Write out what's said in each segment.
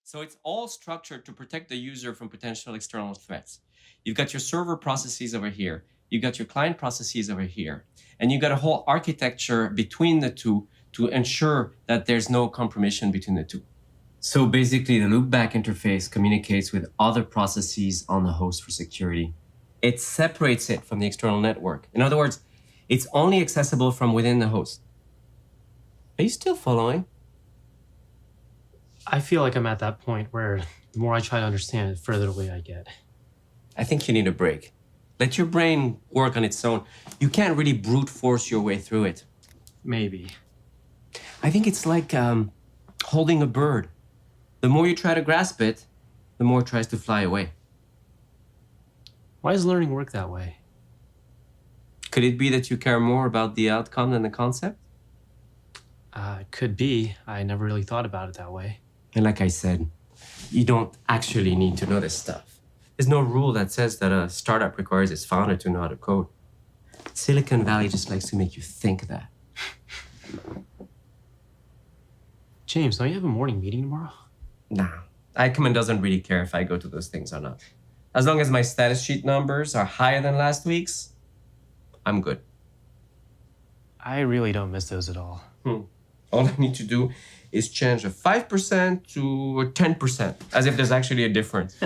So it's all structured to protect the user from potential external threats. You've got your server processes over here. You've got your client processes over here. And you've got a whole architecture between the two to ensure that there's no compromission between the two. So basically, the loopback interface communicates with other processes on the host for security. It separates it from the external network. In other words, it's only accessible from within the host. Are you still following? I feel like I'm at that point where the more I try to understand it, the further away I get. I think you need a break. Let your brain work on its own. You can't really brute force your way through it. Maybe. I think it's like holding a bird. The more you try to grasp it, the more it tries to fly away. Why does learning work that way? Could it be that you care more about the outcome than the concept? It could be. I never really thought about it that way. And like I said, you don't actually need to know this stuff. There's no rule that says that a startup requires its founder to know how to code. Silicon Valley just likes to make you think that. James, don't you have a morning meeting tomorrow? Nah, Eichmann doesn't really care if I go to those things or not. As long as my status sheet numbers are higher than last week's, I'm good. I really don't miss those at all. All I need to do is change a 5% to a 10%, as if there's actually a difference.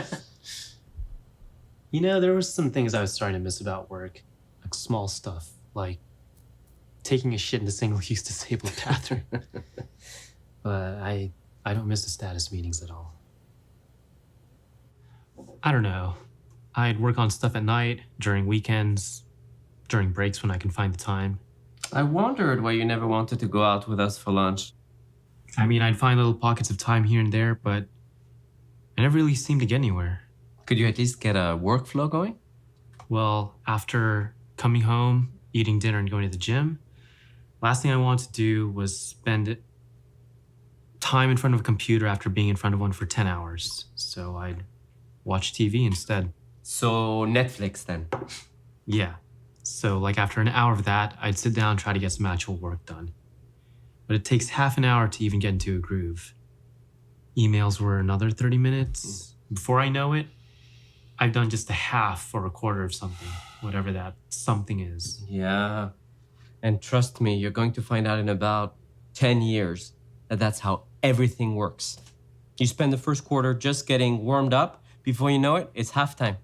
You know, there were some things I was starting to miss about work. Like small stuff, like taking a shit in the single-use disabled bathroom. But I don't miss the status meetings at all. I don't know. I'd work on stuff at night, during weekends, during breaks when I can find the time. I wondered why you never wanted to go out with us for lunch. I mean, I'd find little pockets of time here and there, but I never really seemed to get anywhere. Could you at least get a workflow going? Well, after coming home, eating dinner, and going to the gym, last thing I wanted to do was spend time in front of a computer after being in front of one for 10 hours. So I'd watch TV instead. So Netflix then? Yeah. So like after an hour of that, I'd sit down and try to get some actual work done. But it takes half an hour to even get into a groove. Emails were another 30 minutes. Before I know it, I've done just a half or a quarter of something, whatever that something is. Yeah. And trust me, you're going to find out in about 10 years that that's how everything works. You spend the first quarter just getting warmed up. Before you know it, it's halftime.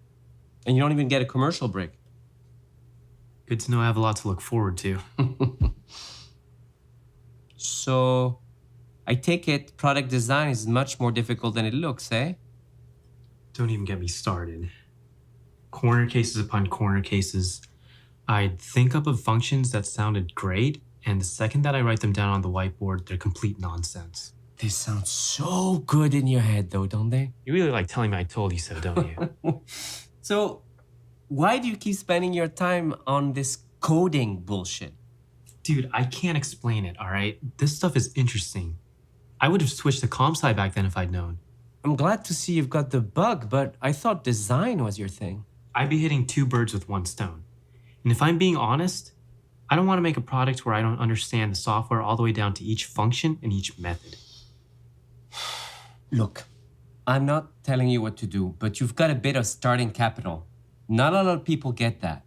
And you don't even get a commercial break. Good to know I have a lot to look forward to. So, I take it product design is much more difficult than it looks, eh? Don't even get me started. Corner cases upon corner cases. I'd think up of functions that sounded great, and the second that I write them down on the whiteboard, they're complete nonsense. They sound so good in your head, though, don't they? You really like telling me I told you so, don't you? So, why do you keep spending your time on this coding bullshit? Dude, I can't explain it, all right? This stuff is interesting. I would have switched to comp sci back then if I'd known. I'm glad to see you've got the bug, but I thought design was your thing. I'd be hitting two birds with one stone. And if I'm being honest, I don't want to make a product where I don't understand the software all the way down to each function and each method. Look, I'm not telling you what to do, but you've got a bit of starting capital. Not a lot of people get that.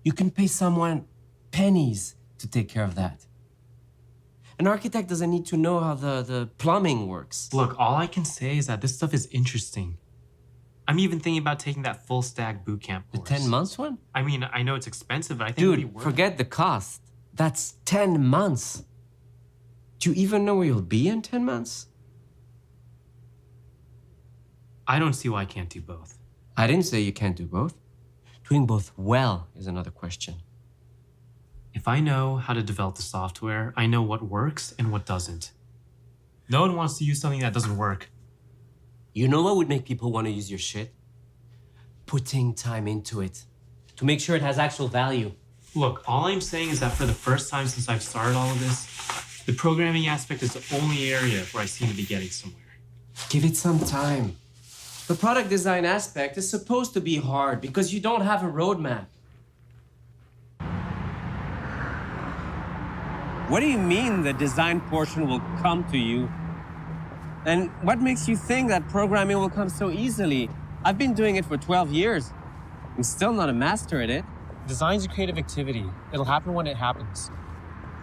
You can pay someone pennies to take care of that. An architect doesn't need to know how the plumbing works. Look, all I can say is that this stuff is interesting. I'm even thinking about taking that full stack bootcamp The course. 10 months one? I mean, I know it's expensive, but I think it'd be Dude, worth forget the cost. That's 10 months. Do you even know where you'll be in 10 months? I don't see why I can't do both. I didn't say you can't do both. Doing both well is another question. If I know how to develop the software, I know what works and what doesn't. No one wants to use something that doesn't work. You know what would make people want to use your shit? Putting time into it. To make sure it has actual value. Look, all I'm saying is that for the first time since I've started all of this, the programming aspect is the only area where I seem to be getting somewhere. Give it some time. The product design aspect is supposed to be hard because you don't have a roadmap. What do you mean the design portion will come to you? And what makes you think that programming will come so easily? I've been doing it for 12 years. I'm still not a master at it. Design's a creative activity. It'll happen when it happens.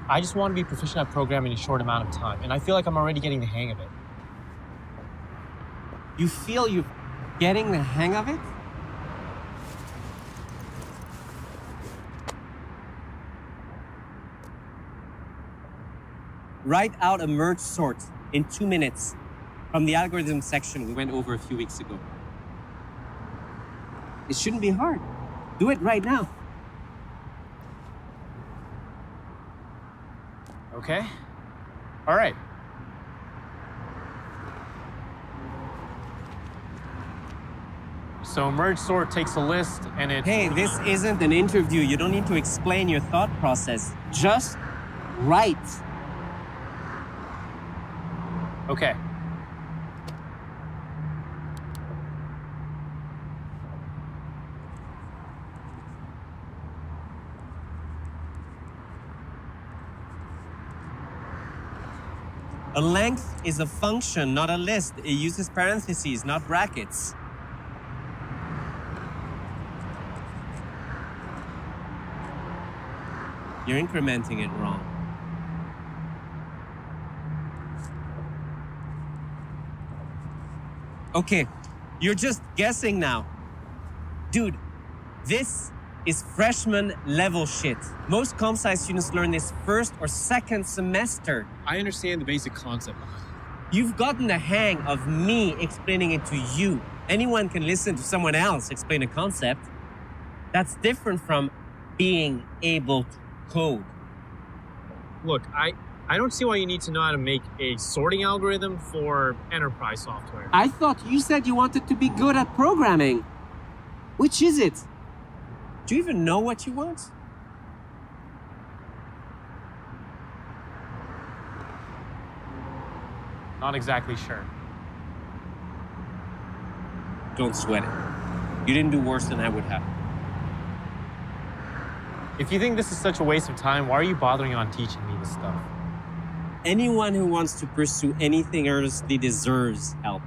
I just want to be proficient at programming in a short amount of time, and I feel like I'm already getting the hang of it. You feel you're getting the hang of it? Write out a merge sort in 2 minutes from the algorithm section we went over a few weeks ago. It shouldn't be hard. Do it right now. Okay? All right. So merge sort takes a list and it... Hey, this isn't an interview. You don't need to explain your thought process. Just write. Okay. A length is a function, not a list. It uses parentheses, not brackets. You're incrementing it wrong. Okay, you're just guessing now. Dude, this is freshman level shit. Most comp sci students learn this first or second semester. I understand the basic concept behind it. You've gotten the hang of me explaining it to you. Anyone can listen to someone else explain a concept. That's different from being able to code. Look, I don't see why you need to know how to make a sorting algorithm for enterprise software. I thought you said you wanted to be good at programming. Which is it? Do you even know what you want? Not exactly sure. Don't sweat it. You didn't do worse than I would have. If you think this is such a waste of time, why are you bothering on teaching me this stuff? Anyone who wants to pursue anything earnestly deserves help.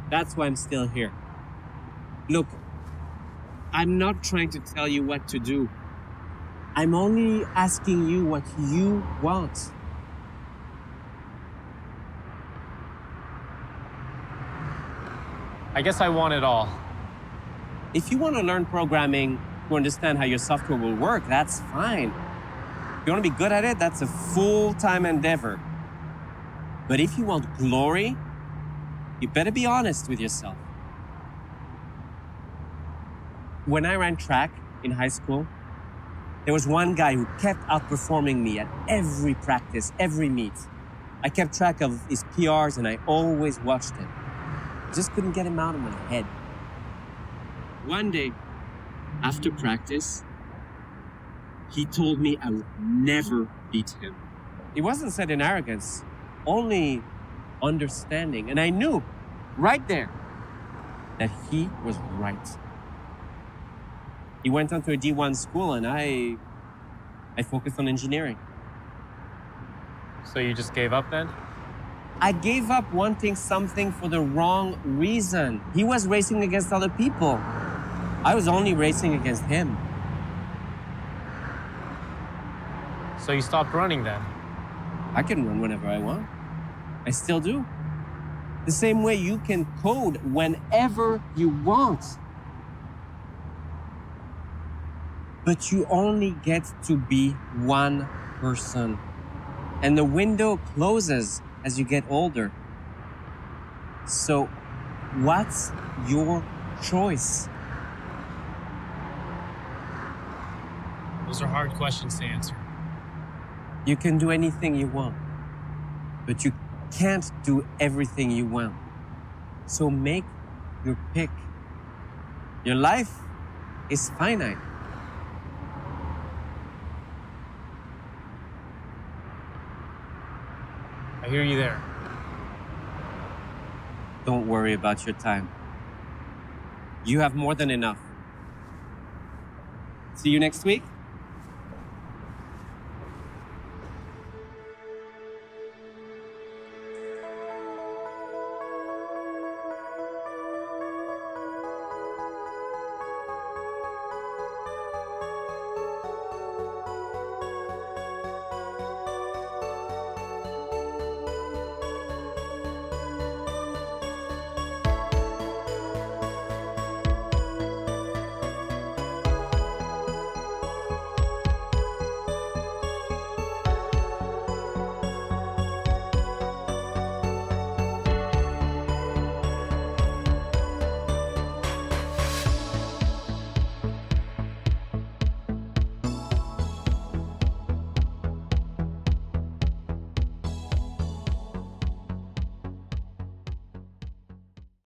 That's why I'm still here. Look, I'm not trying to tell you what to do. I'm only asking you what you want. I guess I want it all. If you want to learn programming to understand how your software will work, that's fine. If you want to be good at it, that's a full-time endeavor. But if you want glory, you better be honest with yourself. When I ran track in high school, there was one guy who kept outperforming me at every practice, every meet. I kept track of his PRs and I always watched him. I just couldn't get him out of my head. One day, after practice, he told me I would never beat him. It wasn't said in arrogance, only understanding. And I knew right there that he was right. He went on to a D1 school and I focused on engineering. So you just gave up then? I gave up wanting something for the wrong reason. He was racing against other people. I was only racing against him. So you stopped running then? I can run whenever I want. I still do. The same way you can code whenever you want. But you only get to be one person. And the window closes as you get older. So, what's your choice? Those are hard questions to answer. You can do anything you want, but you can't do everything you want. So make your pick. Your life is finite. I hear you there. Don't worry about your time. You have more than enough. See you next week.